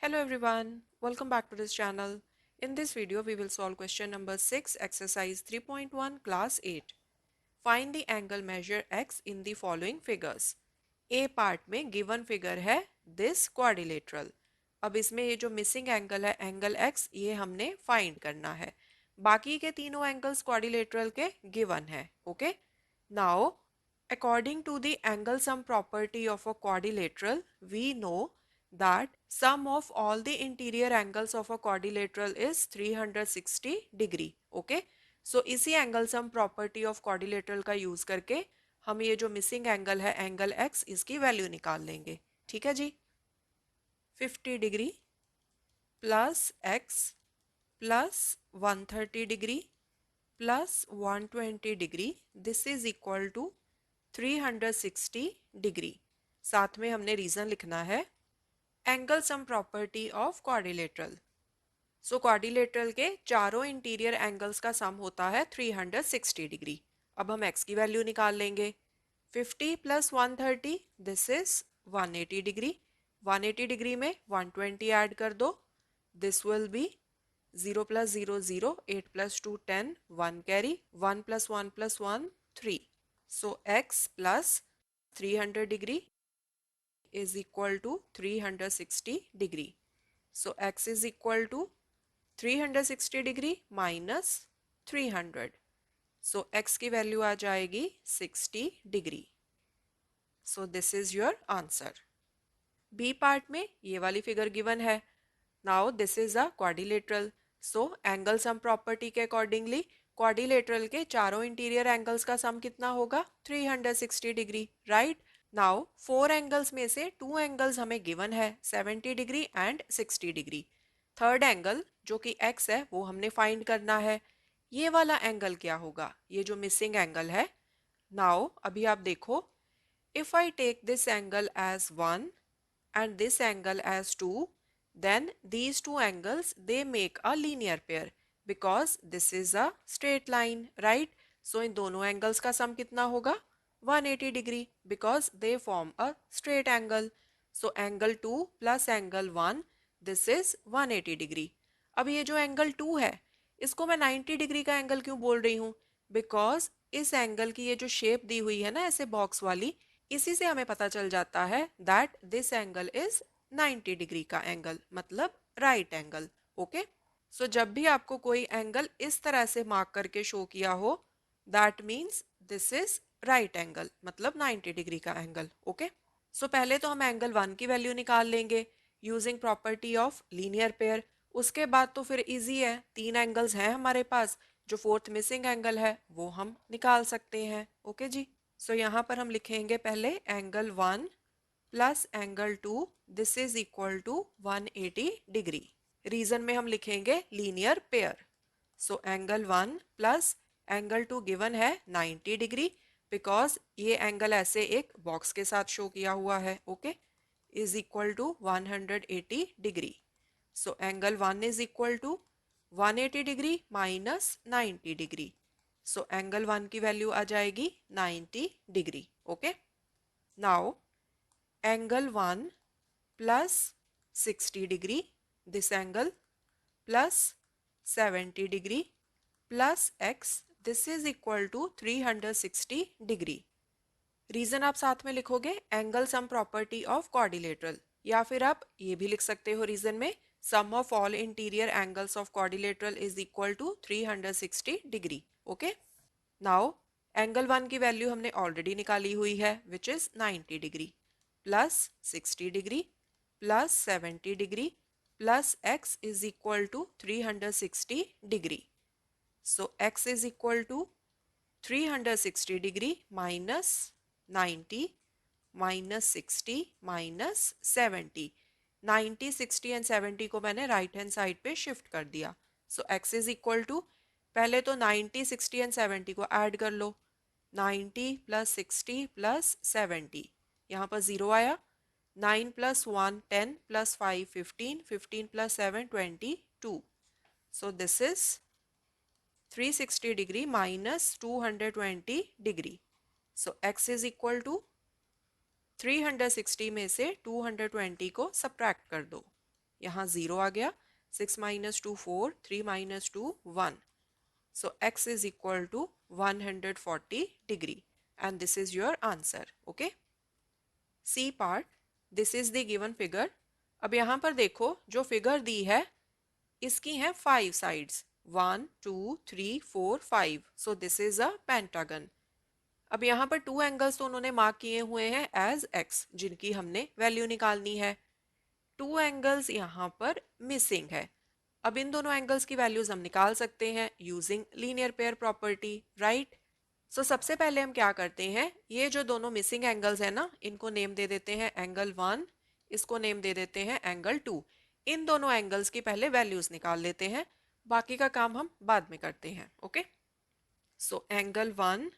Hello everyone, welcome back to this channel. In this video, we will solve question number 6, exercise 3.1, class 8. Find the angle measure x in the following figures. A part में given figure है this quadrilateral. अब इसमें ये जो missing angle है angle x ये हमने find करना है. बाकी के तीनों angles quadrilateral के given है. Okay? Now, according to the angle sum property of a quadrilateral, we know that sum of all the interior angles of a quadrilateral is 360 degree. Okay? So इसी angle sum property of quadrilateral का use करके हम ये जो missing angle है angle x इसकी value निकाल लेंगे. ठीक है जी. 50 degree plus x plus 130 degree plus 120 degree this is equal to 360 degree. साथ में हमने रीजन लिखना है angle sum property of quadrilateral. So quadrilateral के चारों इंटीरियर एंगल्स का सम होता है 360 डिग्री. अब हम x की वैल्यू निकाल लेंगे. 50 plus 130 this is 180 degree. 180 degree में 120 ऐड कर दो. This will be 0 plus 0 0, 8 plus 2 10, 1 carry, 1 plus 1 plus 1 3. So x plus 300 degree is equal to 360 degree. So x is equal to 360 degree minus 300. So x की value आ जाएगी 60 degree. So this is your answer. B part में ये वाली figure given है. Now this is a quadrilateral. So angle sum property के accordingly quadrilateral के चारों इंटीरियर एंगल्स का सम कितना होगा 360 डिग्री. राइट. नाउ 4 एंगल्स में से 2 एंगल्स हमें गिवन है 70 degree and 60 degree. Third angle जो कि x है वो हमने फाइंड करना है. ये वाला एंगल क्या होगा, ये जो मिसिंग एंगल है. नाउ अभी आप देखो, if I take this angle as 1 and this angle as 2, then these two angles they make a linear pair because this is a straight line, right? So इन दोनों angles का sum कितना होगा 180 degree because they form a straight angle. So angle 2 plus angle 1 this is 180 degree. अब ये जो angle 2 है इसको मैं 90 डिग्री का एंगल क्यों बोल रही हूँ, बिकॉज इस एंगल की ये जो शेप दी हुई है ना ऐसे बॉक्स वाली, इसी से हमें पता चल जाता है that this angle is 90 degree का एंगल, मतलब राइट एंगल. ओके. सो जब भी आपको कोई एंगल इस तरह से मार्क करके शो किया हो that means this is right angle, मतलब 90 डिग्री का एंगल. ओके. सो पहले तो हम एंगल 1 की वैल्यू निकाल लेंगे using property of linear pair. उसके बाद तो फिर इजी है, 3 एंगल्स हैं हमारे पास, जो फोर्थ मिसिंग एंगल है वो हम निकाल सकते हैं. ओके जी. सो यहाँ पर हम लिखेंगे पहले angle 1 plus angle 2 this is equal to 180 degree. Reason में हम लिखेंगे linear pair. So angle 1 plus angle 2 given है 90 डिग्री बिकॉज ये एंगल ऐसे एक बॉक्स के साथ शो किया हुआ है. Okay. Is equal to 180 degree. So angle 1 is equal to 180 degree minus 90 degree. So angle 1 की वैल्यू आ जाएगी 90 degree. Okay. Now angle 1 plus 60 degree this angle plus 70 degree plus x this is equal to 360 degree. Reason आप साथ में लिखोगे angle sum property of quadrilateral, या फिर आप ये भी लिख सकते हो रीजन में sum of all interior angles of quadrilateral is equal to 360 degree. Okay. Now angle 1 की वैल्यू हमने ऑलरेडी निकाली हुई है which is 90 degree plus 60 degree plus 70 degree plus x is equal to 360 degree. So x is equal to 360 degree minus 90 minus 60 minus 70. 90 60 and 70 को मैंने right hand side पे shift कर दिया. सो x इज इक्वल टू, पहले तो 90 60 and 70 को add कर लो. 90 plus 60 plus 70, यहाँ पर 0 आया. 9 plus 1 10 plus 5 15, 15 plus 7 22. So this is 360 degree minus 220 degree. So x is equal to 360 में से 220 को सब्ट्रैक्ट कर दो. यहाँ 0 आ गया, 6 minus 2 4, 3 minus 2 1. So x is equal to 140 degree and this is your answer. Okay. C part, this is the given figure. अब यहाँ पर देखो जो फिगर दी है इसकी है 5 sides, 1 2 3 4 5. So this is a pentagon. अब यहाँ पर 2 एंगल्स तो उन्होंने मार्क किए हुए हैं एज x, जिनकी हमने वैल्यू निकालनी है. 2 एंगल्स यहाँ पर मिसिंग है. अब इन दोनों एंगल्स की वैल्यूज हम निकाल सकते हैं using linear pair property, right. So सबसे पहले हम क्या करते हैं, ये जो दोनों मिसिंग एंगल्स है ना, इनको नेम दे देते हैं एंगल 1, इसको नेम दे देते हैं एंगल 2. इन दोनों एंगल्स की पहले वैल्यूज निकाल लेते हैं, बाकी का काम हम बाद में करते हैं. Okay. So angle 1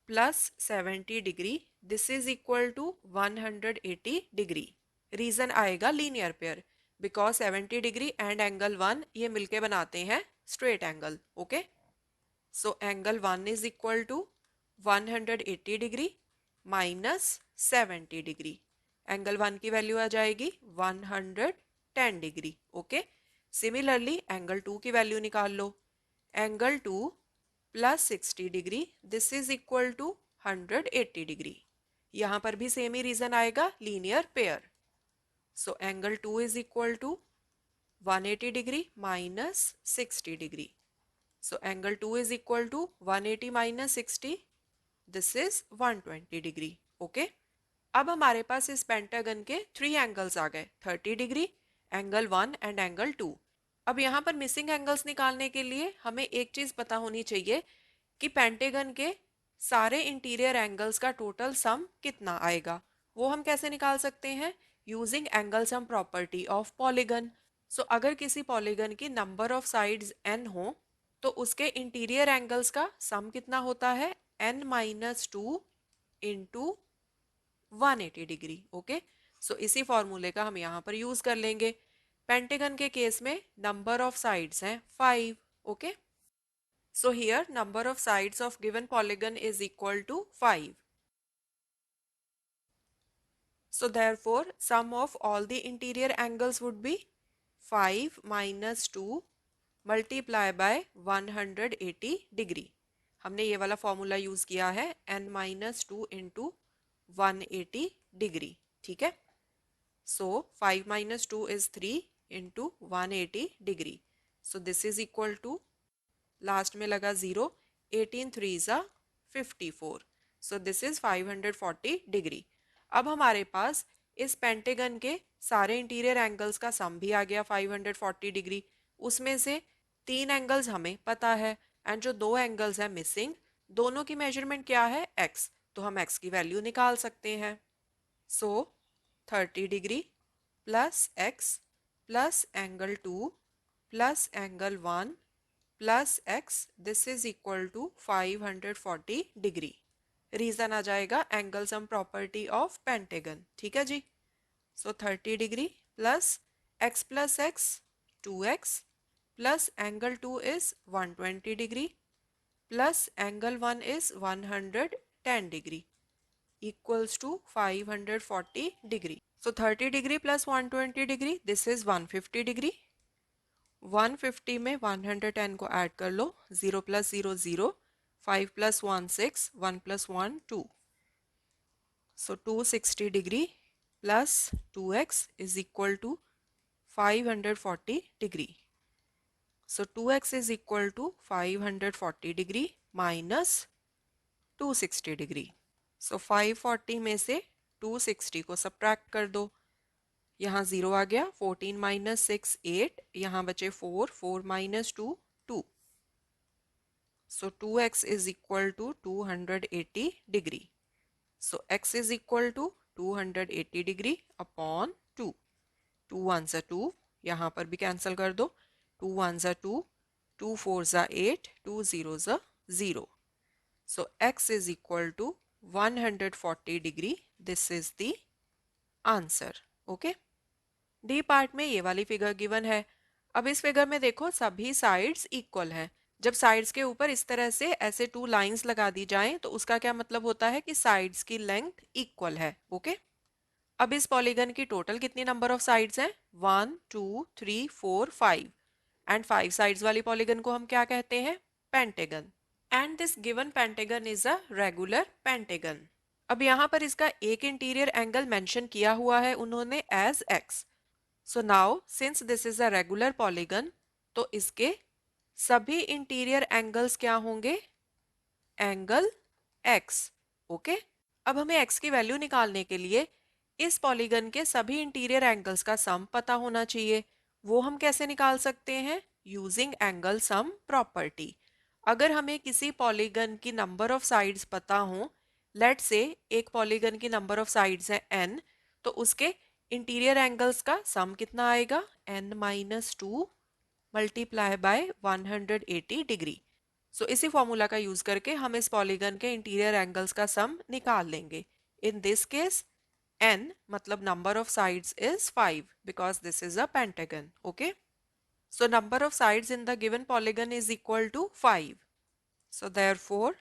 plus 70 degree, this is equal to 180 degree. Reason आएगा linear pair, because 70 degree and angle 1 ये मिलके बनाते हैं straight angle. Okay. So angle 1 is equal to 180 degree minus 70 degree. Angle 1 की वैल्यू आ जाएगी 110 डिग्री. ओके. सिमिलरली एंगल 2 की value निकाल लो. Angle 2 plus 60 degree, this is equal to 180 degree. यहाँ पर भी सेम ही रीजन आएगा, linear pair. So angle 2 is equal to 180 degree minus 60 degree. So angle 2 is equal to 180 minus 60. This is 120 degree. Okay. अब हमारे पास इस पेंटागन के 3 angles आ गए, 30 डिग्री, एंगल 1 एंड एंगल 2. अब यहाँ पर मिसिंग एंगल्स निकालने के लिए हमें एक चीज पता होनी चाहिए कि पेंटागन के सारे इंटीरियर एंगल्स का टोटल सम कितना आएगा. वो हम कैसे निकाल सकते हैं, using angle sum property of polygon. So अगर किसी पॉलीगन की नंबर ऑफ साइड्स n हो तो उसके इंटीरियर एंगल्स का सम कितना होता है, n minus 2 into 180 degree. Okay. So इसी फॉर्मूले का हम यहाँ पर यूज कर लेंगे. पेंटागन के केस में नंबर ऑफ साइड्स हैं 5. Okay. So here number of sides of given polygon is equal to 5. So therefore sum of all the interior angles would be 5 minus 2 multiply by 180 degree. हमने ये वाला formula use किया है n minus 2 into 180 degree. ठीक है. So 5 minus 2 is 3 into 180 degree. So this is equal to, last में लगा 0, 18 3s are 54. So this is 540 degree. अब हमारे पास इस पेंटागन के सारे इंटीरियर एंगल्स का सम भी आ गया 540 डिग्री. उसमें से 3 एंगल्स हमें पता है एंड जो 2 एंगल्स हैं मिसिंग, दोनों की मेजरमेंट क्या है, x. तो हम x की वैल्यू निकाल सकते हैं. So 30 degree plus x plus angle 2 plus angle 1 plus x, this is equal to 540 degree. Reason आ जाएगा angle sum property of pentagon. ठीक है जी. So 30 degree plus x plus x 2x plus angle 2 is 120 degree plus angle 1 is 110 degree equals to 540 degree. So 30 degree plus 120 degree, this is 150 degree. 150 में 110 को add कर लो, 0 plus 0 0, 5 plus 1 6, 1 plus 1 2. So 260 degree plus 2x is equal to 540 degree. So 2x is equal to 540 degree minus 260 degree. So 540 में से 260 को subtract कर दो. यहाँ 0 आ गया, 14 minus 6 8, यहाँ बचे 4, 4 minus 2 2. So 2x is equal to 280 degree. So x is equal to 280 degree upon 2. 2 ones are 2, यहाँ पर भी कैंसिल कर दो. 2 ones are 2, 2 fours are 8, 2 zeros are 0. So x is equal to 140 degree. This is the answer. Okay. D part में ये वाली figure given है. अब इस फिगर में देखो सभी साइड्स इक्वल हैं. जब साइड्स के ऊपर इस तरह से ऐसे 2 लाइंस लगा दी जाएं तो उसका क्या मतलब होता है कि साइड्स की लेंथ इक्वल है. ओके. अब इस पॉलीगन की टोटल कितनी नंबर ऑफ साइड्स हैं? 1 2 3 4 5 एंड 5 साइड्स वाली पॉलीगन को हम क्या कहते हैं? Pentagon. And this given pentagon is a regular pentagon. अब यहाँ पर इसका एक इंटीरियर एंगल मेंशन किया हुआ है उन्होंने as x. So now since this is a regular polygon, तो इसके सभी इंटीरियर एंगल्स क्या होंगे? Angle x. ओके, अब हमें एक्स की वैल्यू निकालने के लिए इस पॉलीगन के सभी इंटीरियर एंगल्स का सम पता होना चाहिए। वो हम कैसे निकाल सकते हैं? Using angle sum property. अगर हमें किसी पॉलीगन की नंबर ऑफ साइड्स पता हो, लेट से एक पॉलीगन की नंबर ऑफ साइड्स है n, तो उसके इंटीरियर एंगल्स का सम कितना आएगा? n-2 multiply by 180 degree. सो इसी फॉर्मूला का यूज करके हम इस पॉलीगन के इंटीरियर एंगल्स का सम निकाल लेंगे। इन दिस केस n मतलब number of sides is 5 because this is a pentagon. Okay, so number of sides in the given polygon is equal to 5. So therefore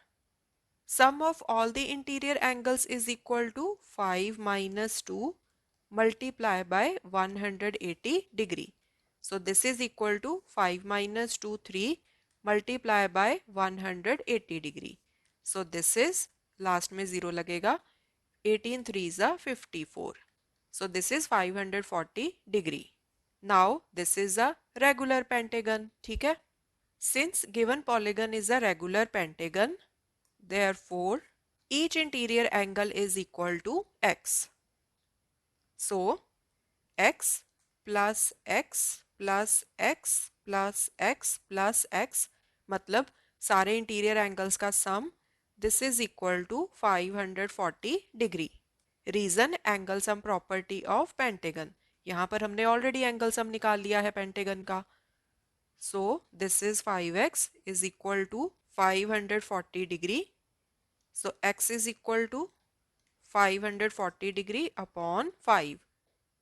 sum of all the interior angles is equal to 5 minus 2 multiply by 180 degree. So this is equal to 5 minus 2 3 multiply by 180 degree. So this is last में 0 लगेगा, 18 3s are 54. So this is 540 degree. Now this is a regular pentagon. ठीक है? Since given polygon is a regular pentagon, therefore each interior angle is equal to x. So x plus x plus x plus x plus x मतलब सारे interior angles का sum, this is equal to 540 degree. Reason angle sum property of pentagon. यहाँ पर हमने already angle sum निकाल लिया है pentagon का। So this is 5x is equal to 540 degree. So x is equal to 540 degree upon 5।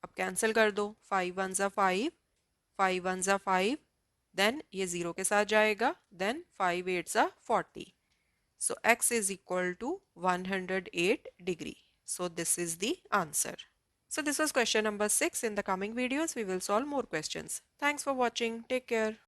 अब cancel कर दो, 5 1 ज़ा 5, 5 1 ज़ा 5, देन ये 0 के साथ जाएगा, देन 5 8 ज़ा 40. So x is equal to 108 degree. So this is the answer. So this was question number 6. In the coming videos, we will solve more questions. Thanks for watching. Take care.